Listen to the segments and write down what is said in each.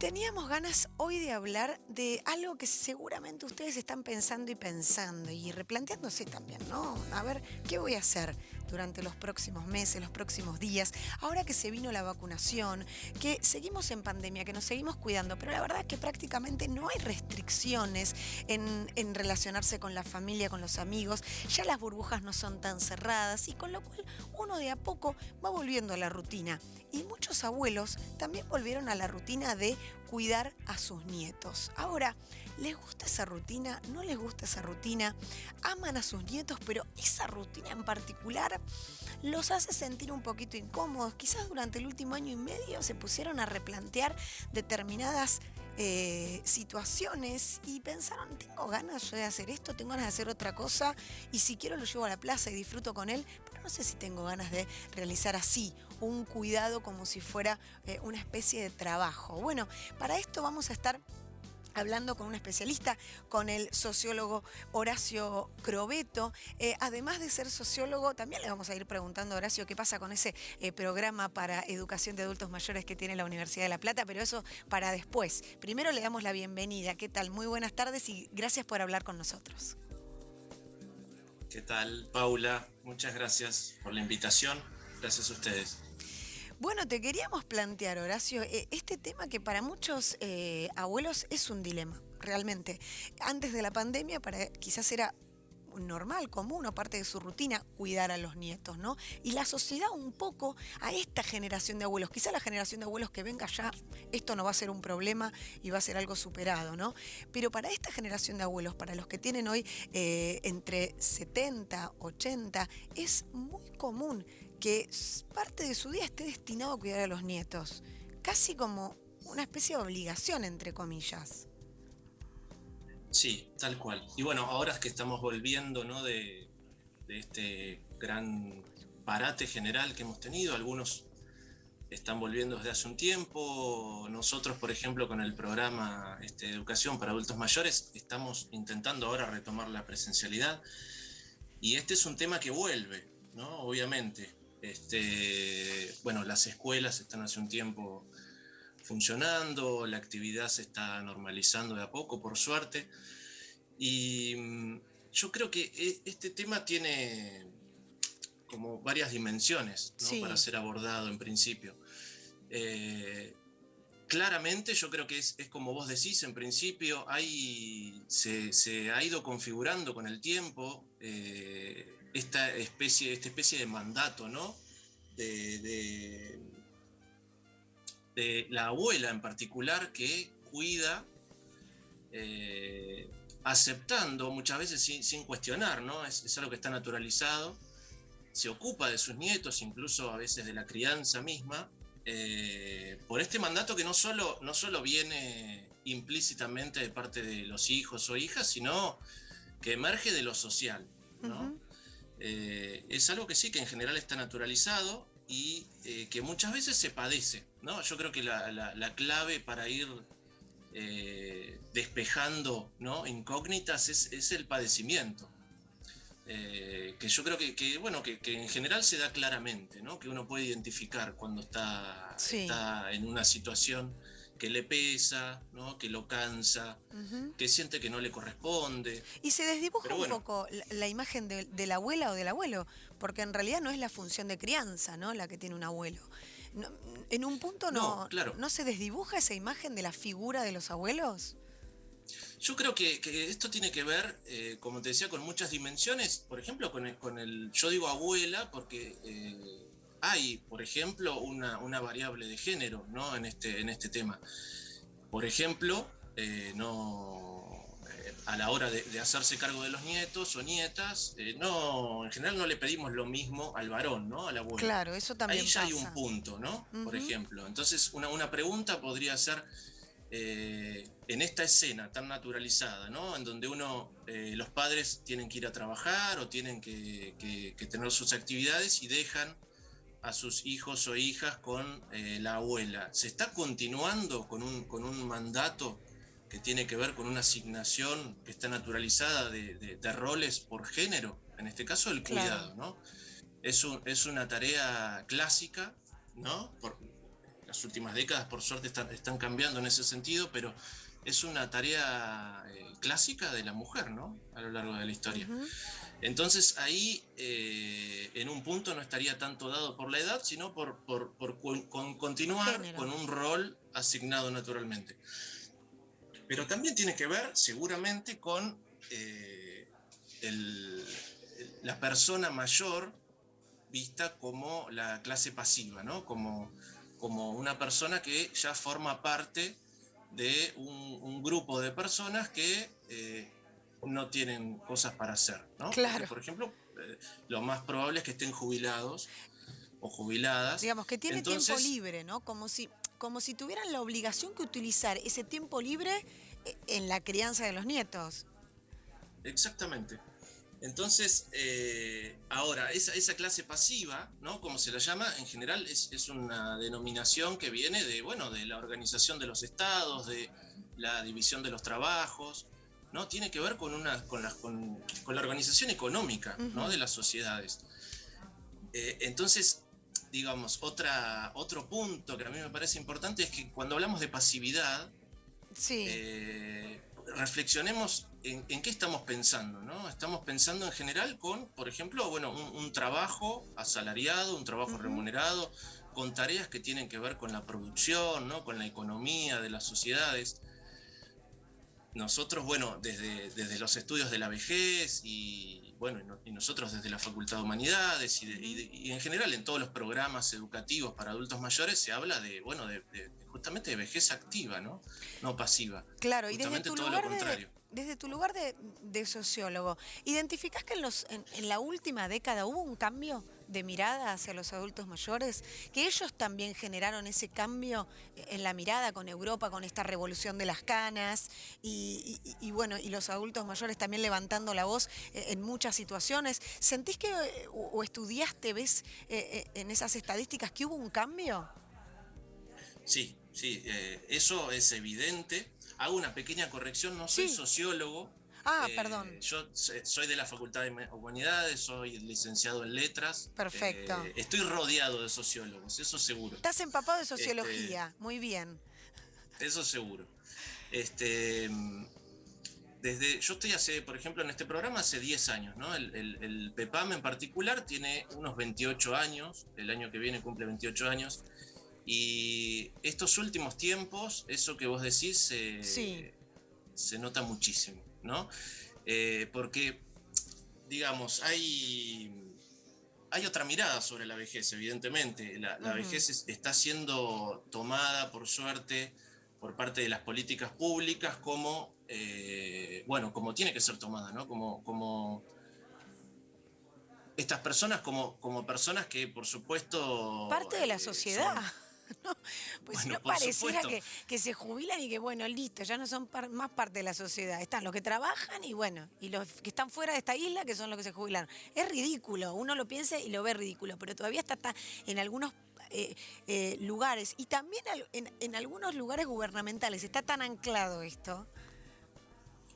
Teníamos ganas hoy de hablar de algo que seguramente ustedes están pensando y replanteándose también, ¿no? A ver, ¿qué voy a hacer durante los próximos meses, los próximos días? Ahora que se vino la vacunación, que seguimos en pandemia, que nos seguimos cuidando, pero la verdad es que prácticamente no hay restricciones en relacionarse con la familia, con los amigos, ya las burbujas no son tan cerradas y con lo cual uno de a poco va volviendo a la rutina. Y muchos abuelos también volvieron a la rutina de cuidar a sus nietos. Ahora, ¿les gusta esa rutina? ¿No les gusta esa rutina? Aman a sus nietos, pero esa rutina en particular los hace sentir un poquito incómodos. Quizás durante el último año y medio se pusieron a replantear determinadas situaciones y pensaron, tengo ganas yo de hacer esto, tengo ganas de hacer otra cosa y si quiero lo llevo a la plaza y disfruto con él, pero no sé si tengo ganas de realizar así un cuidado como si fuera una especie de trabajo. Bueno, para esto vamos a estar hablando con un especialista, con el sociólogo Horacio Crobeto. Además de ser sociólogo, también le vamos a ir preguntando a Horacio qué pasa con ese programa para educación de adultos mayores que tiene la Universidad de La Plata, pero eso para después. Primero le damos la bienvenida. ¿Qué tal? Muy buenas tardes y gracias por hablar con nosotros. ¿Qué tal, Paula? Muchas gracias por la invitación. Gracias a ustedes. Bueno, te queríamos plantear, Horacio, este tema que para muchos abuelos es un dilema, realmente. Antes de la pandemia, quizás era normal, común o parte de su rutina cuidar a los nietos, ¿no? Y la sociedad un poco a esta generación de abuelos, quizá la generación de abuelos que venga ya, esto no va a ser un problema y va a ser algo superado, ¿no? Pero para esta generación de abuelos, para los que tienen hoy entre 70, 80, es muy común que parte de su día esté destinado a cuidar a los nietos, casi como una especie de obligación, entre comillas. Sí, tal cual. Y bueno, ahora es que estamos volviendo, ¿no? de este gran parate general que hemos tenido. Algunos están volviendo desde hace un tiempo. Nosotros, por ejemplo, con el programa Educación para Adultos Mayores, estamos intentando ahora retomar la presencialidad. Y este es un tema que vuelve, ¿no? Obviamente. Bueno, las escuelas están hace un tiempo funcionando, la actividad se está normalizando de a poco, por suerte. Y yo creo que este tema tiene como varias dimensiones, ¿no? Para Sí. ser abordado en principio. Eh, Claramente yo creo que es como vos decís, en principio se ha ido configurando con el tiempo esta especie de mandato, ¿no? De, de, de la abuela en particular que cuida, eh, aceptando muchas veces sin cuestionar, ¿no? Es algo que está naturalizado, se ocupa de sus nietos, incluso a veces de la crianza misma, por este mandato que no solo viene implícitamente de parte de los hijos o hijas, sino que emerge de lo social, ¿no? Ujú. Es algo que sí, que en general está naturalizado y que muchas veces se padece, ¿no? Yo creo que la clave para ir despejando, ¿no? Incógnitas es el padecimiento. Que yo creo bueno, que en general se da claramente, ¿no? Que uno puede identificar cuando Sí. está en una situación que le pesa, ¿no? Que lo cansa, Ujú. que siente que no le corresponde. Y se desdibuja Pero un bueno, poco la imagen de la abuela o del abuelo, porque en realidad no es la función de crianza, ¿no? La que tiene un abuelo. No, en un punto no, no, claro. no se desdibuja esa imagen de la figura de los abuelos. Yo creo que esto tiene que ver, como te decía, con muchas dimensiones. Por ejemplo, yo digo abuela porque hay, por ejemplo, una variable de género, ¿no? En este tema. Por ejemplo, a la hora de hacerse cargo de los nietos o nietas, no, en general no le pedimos lo mismo al varón, ¿no? Al abuelo. Claro, eso Ahí también ya hay un pasa. punto, ¿no? Por Ujú. ejemplo. Entonces, una pregunta podría ser, en esta escena tan naturalizada, ¿no? En donde los padres tienen que ir a trabajar o tienen que tener sus actividades y dejan a sus hijos o hijas con la abuela. ¿Se está continuando con un mandato que tiene que ver con una asignación que está naturalizada de roles por género? En este caso, el Claro. cuidado, ¿no? Es una tarea clásica, ¿no? las últimas décadas, por suerte, están cambiando en ese sentido, pero es una tarea clásica de la mujer, ¿no? A lo largo de la historia. Ujú. Entonces ahí, en un punto, no estaría tanto dado por la edad, sino por Por continuar género. con un rol asignado naturalmente. Pero también tiene que ver, seguramente, con el, la persona mayor vista como la clase pasiva, ¿no? Como una persona que ya forma parte de un grupo de personas que no tienen cosas para hacer, ¿no? Porque, Claro. por ejemplo, lo más probable es que estén jubilados o jubiladas. Digamos que tiene tiempo Entonces, libre, ¿no? Como si tuvieran la obligación que utilizar ese tiempo libre en la crianza de los nietos. exactamente. Entonces, ahora, esa clase pasiva, ¿no? Como se la llama, en general es una denominación que viene de, bueno, de la organización de los estados, de la división de los trabajos, ¿no? Tiene que ver con la organización económica, ¿no? Ujú. De las sociedades. Entonces, digamos, otro punto que a mí me parece importante es que cuando hablamos de pasividad, Sí. reflexionemos en qué estamos pensando, ¿no? Estamos pensando en general con, por ejemplo, bueno, un trabajo asalariado, un trabajo Ujú. remunerado, con tareas que tienen que ver con la producción, ¿no? Con la economía de las sociedades. Nosotros, bueno, desde los estudios de la vejez y, bueno, y nosotros desde la Facultad de Humanidades Ujú. y en general en todos los programas educativos para adultos mayores se habla de, bueno, justamente de vejez activa, ¿no? No pasiva. Claro, y Justamente todo lo contrario. desde tu lugar de sociólogo, ¿identificás que en la última década hubo un cambio de mirada hacia los adultos mayores? ¿Que ellos también generaron ese cambio en la mirada con Europa, con esta revolución de las canas? Y bueno, y los adultos mayores también levantando la voz en muchas situaciones. ¿Sentís que, o estudiaste, ves en esas estadísticas que hubo un cambio? Sí, sí, eso es evidente. Hago una pequeña corrección, no soy Sí. sociólogo, Ah, perdón. yo soy de la Facultad de Humanidades, soy licenciado en Letras, Perfecto. estoy rodeado de sociólogos, eso seguro. Estás empapado de Este, sociología. Muy bien. eso seguro. Este, yo estoy por ejemplo, en este programa hace 10 años, ¿no? El PEPAM en particular tiene unos 28 años, el año que viene cumple 28 años, y estos últimos tiempos, eso que vos decís, Sí. se nota muchísimo, ¿no? Porque, digamos, hay otra mirada sobre la vejez, evidentemente. La Ujú. vejez está siendo tomada, por suerte, por parte de las políticas públicas como, bueno, como tiene que ser tomada, ¿no? Como estas personas, como personas que, por supuesto, Parte de la sociedad, son, ¿no? Pues si no bueno, por pareciera supuesto, que se jubilan y que, bueno, listo, ya no son más parte de la sociedad. Están los que trabajan y, bueno, y los que están fuera de esta isla, que son los que se jubilaron. Es ridículo, uno lo piensa y lo ve ridículo, pero todavía está en algunos lugares y también en algunos lugares gubernamentales. Está tan anclado esto.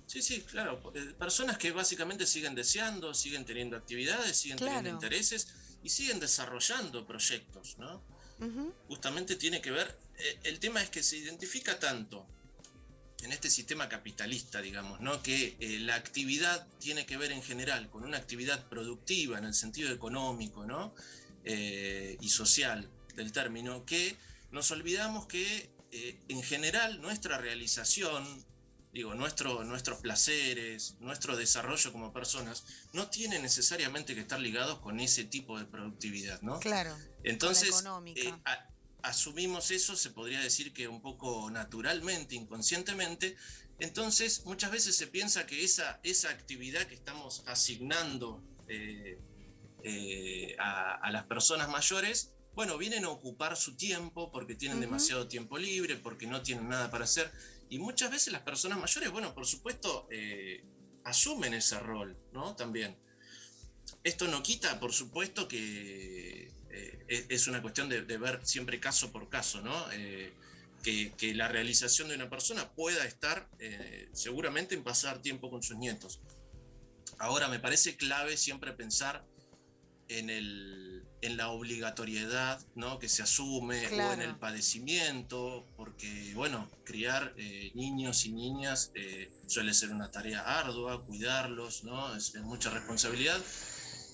sí, sí, claro. Personas que básicamente siguen deseando, siguen teniendo actividades, siguen teniendo Claro. intereses y siguen desarrollando proyectos, ¿no? Ujú. Justamente tiene que ver, el tema es que se identifica tanto en este sistema capitalista, digamos, ¿no? Que la actividad tiene que ver en general con una actividad productiva en el sentido económico, ¿no? Y social del término, que nos olvidamos que en general nuestra realización, digo, nuestros placeres, nuestro desarrollo como personas, no tiene necesariamente que estar ligados con ese tipo de productividad, ¿no? Claro, con la Entonces, económica. asumimos eso, se podría decir que un poco naturalmente, inconscientemente. Entonces, muchas veces se piensa que esa actividad que estamos asignando a las personas mayores, bueno, vienen a ocupar su tiempo porque tienen Ujú. demasiado tiempo libre, porque no tienen nada para hacer. Y muchas veces las personas mayores, bueno, por supuesto, asumen ese rol, ¿no? También. Esto no quita, por supuesto, que es una cuestión de ver siempre caso por caso, ¿no? Que la realización de una persona pueda estar seguramente en pasar tiempo con sus nietos. Ahora, me parece clave siempre pensar en la obligatoriedad, ¿no?, que se asume, o en el Claro. padecimiento, porque, bueno, criar niños y niñas suele ser una tarea ardua, cuidarlos, ¿no? Es mucha responsabilidad.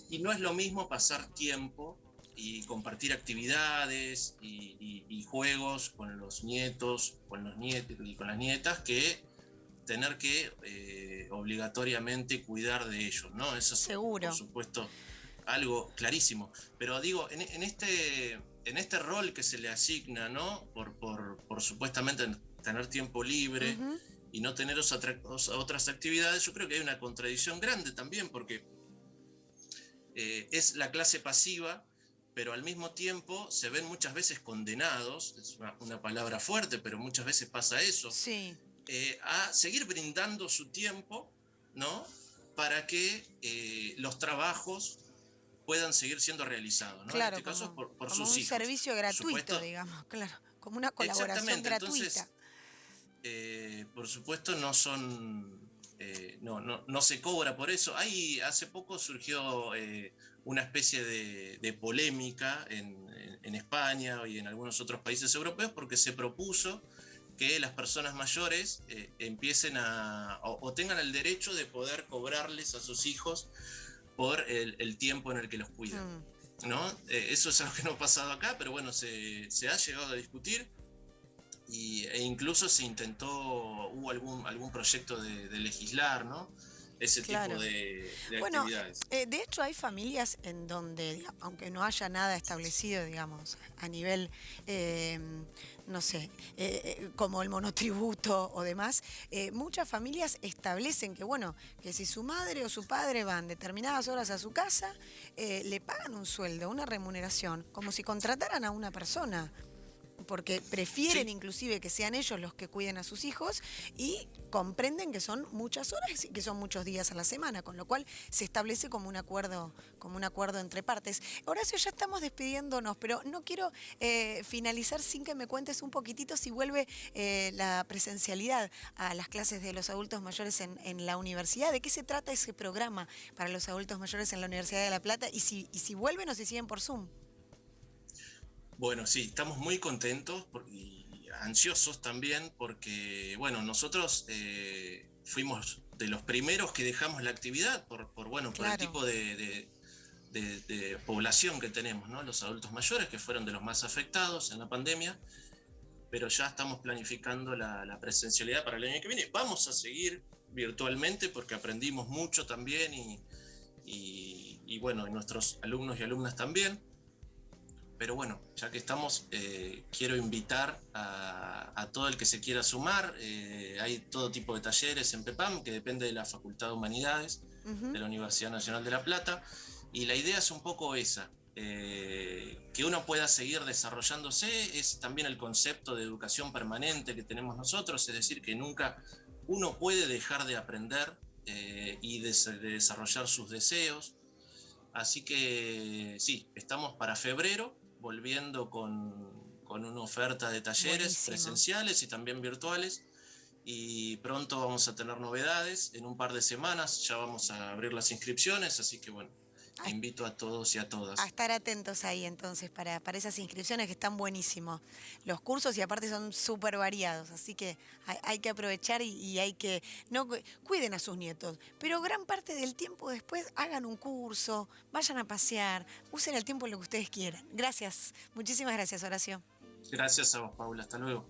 Y no es lo mismo pasar tiempo y compartir actividades y juegos con los nietos, con los nietos y con las nietas, que tener que obligatoriamente cuidar de ellos, ¿no? Eso es, por Seguro. supuesto, algo clarísimo. Pero digo, en este rol que se le asigna, ¿no? Por supuestamente tener tiempo libre Ujú. y no tener otras actividades, yo creo que hay una contradicción grande también, porque es la clase pasiva, pero al mismo tiempo se ven muchas veces condenados, es una palabra fuerte, pero muchas veces pasa eso, Sí, a seguir brindando su tiempo, ¿no? Para que los trabajos puedan seguir siendo realizados, ¿no? En claro, este caso, por como sus un hijos. servicio Por gratuito, supuesto, digamos, claro, como una colaboración exactamente. gratuita. Entonces, por supuesto, no son. No se cobra por eso. Hace poco surgió una especie de polémica en España y en algunos otros países europeos, porque se propuso que las personas mayores empiecen o tengan el derecho de poder cobrarles a sus hijos por el tiempo en el que los cuidan, Mm. ¿no? Eso es algo que no ha pasado acá, pero bueno, se ha llegado a discutir e incluso se intentó, hubo algún proyecto de legislar, ¿no? Ese tipo Claro. de Bueno, actividades. de hecho hay familias en donde, aunque no haya nada establecido, digamos, a nivel, no sé, como el monotributo o demás, muchas familias establecen que, bueno, que si su madre o su padre van determinadas horas a su casa, le pagan un sueldo, una remuneración, como si contrataran a una persona, porque prefieren Sí, inclusive que sean ellos los que cuiden a sus hijos y comprenden que son muchas horas y que son muchos días a la semana, con lo cual se establece como un acuerdo entre partes. Horacio, ya estamos despidiéndonos, pero no quiero finalizar sin que me cuentes un poquitito si vuelve la presencialidad a las clases de los adultos mayores en la universidad. ¿De qué se trata ese programa para los adultos mayores en la Universidad de La Plata? Y si vuelven o si siguen por Zoom. bueno, sí, estamos muy contentos y ansiosos también porque, bueno, nosotros fuimos de los primeros que dejamos la actividad bueno, por el Claro. tipo de población que tenemos, ¿no? Los adultos mayores, que fueron de los más afectados en la pandemia, pero ya estamos planificando la presencialidad para el año que viene. Vamos a seguir virtualmente porque aprendimos mucho también y bueno, y nuestros alumnos y alumnas también. Pero bueno, ya que estamos, quiero invitar a todo el que se quiera sumar. Hay todo tipo de talleres en PEPAM, que depende de la Facultad de Humanidades de Ujú. la Universidad Nacional de La Plata. Y la idea es un poco esa, que uno pueda seguir desarrollándose. Es también el concepto de educación permanente que tenemos nosotros, es decir, que nunca uno puede dejar de aprender y de desarrollar sus deseos. Así que sí, estamos para febrero volviendo con una oferta de talleres Buenísimo. presenciales y también virtuales. Y pronto vamos a tener novedades. En un par de semanas ya vamos a abrir las inscripciones. Así que bueno, A, invito a todos y a a todas. estar atentos ahí entonces para esas inscripciones que están buenísimos. Los cursos y aparte son súper variados, así que hay que aprovechar y hay que, no, cuiden a sus nietos, pero gran parte del tiempo después hagan un curso, vayan a pasear, usen el tiempo en lo que ustedes quieran. Gracias, muchísimas gracias, Horacio. Gracias a vos, Paula. Hasta luego.